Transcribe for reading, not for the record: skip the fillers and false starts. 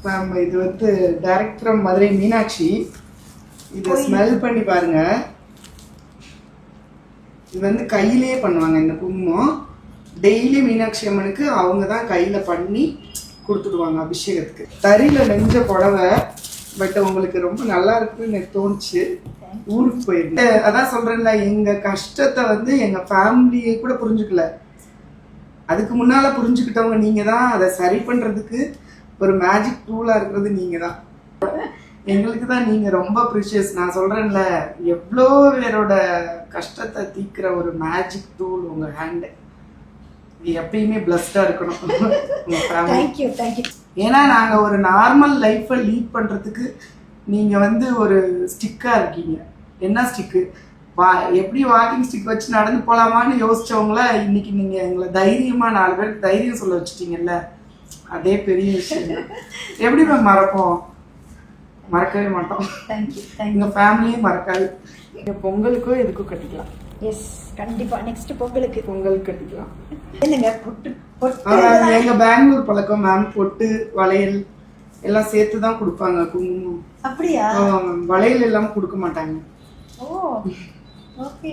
Ma'am இது வந்து direct from Madurai Meenakshi. இதை ஸ்மெல் பண்ணி பாருங்க. இது வந்து கையிலேயே பண்ணுவாங்க இந்த குங்குமம். டெய்லி மீனாட்சி அம்மனுக்கு அவங்க தான் கையில் பண்ணி கொடுத்துடுவாங்க அபிஷேகத்துக்கு. தறியில் நெஞ்ச புடவை. பட் உங்களுக்கு ரொம்ப நல்லா இருக்குன்னு எனக்கு தோணுச்சு. ஊருக்கு போயிருந்தேன். அதான் சொல்றேன்ல, எங்க கஷ்டத்தை வந்து எங்க ஃபேமிலியை கூட புரிஞ்சுக்கல. அதுக்கு முன்னால புரிஞ்சுக்கிட்டவங்க நீங்க தான். அதை சரி பண்றதுக்கு ஒரு மேஜிக் டூலா இருக்கிறது நீங்க தான். எங்களுக்கு தான் நீங்க ரொம்ப ப்ரிஷியஸ். நான் சொல்றேன்ல, எவ்வளோ பேரோட கஷ்டத்தை தீக்கிற ஒரு மேஜிக் டூல் உங்க ஹேண்டு. எப்பயுமே பிளஸ்டா இருக்கணும் உங்க ஃபேமிலி. ஏன்னா நாங்க ஒரு நார்மல் லைஃப்பை லீட் பண்றதுக்கு நீங்க வந்து ஒரு ஸ்டிக்கா இருக்கீங்க. என்ன ஸ்டிக்கு? எப்படி வாக்கிங் ஸ்டிக் வச்சு நடந்து போலாமான்னு யோசிச்சவங்கள இன்னைக்கு நீங்க எங்களை தைரியமா 4 பேருக்கு தைரியம் சொல்ல வச்சுட்டீங்கல்ல, அதே பெரிய விஷயம். எப்படி மேம் மறப்போம்? மறக்கவே மாட்டோம். எங்க ஃபேமிலியும் மறக்காது. இந்த பொங்கலுக்கும் எதுக்கும் கட்டிக்கலாம். எஸ், கண்டிப்பா. நெக்ஸ்ட் பொங்கலுக்கு கட்டிக்கலாம். என்னங்க பொட்டு? எங்க பெங்களூர் பழக்கம் மேம். பொட்டு வளையல் எல்லாம் சேர்த்து தான் கொடுப்பாங்க. குங்குமம் அப்படியா? வளையல் எல்லாம் கொடுக்க மாட்டாங்க. ஓ, ஓகே.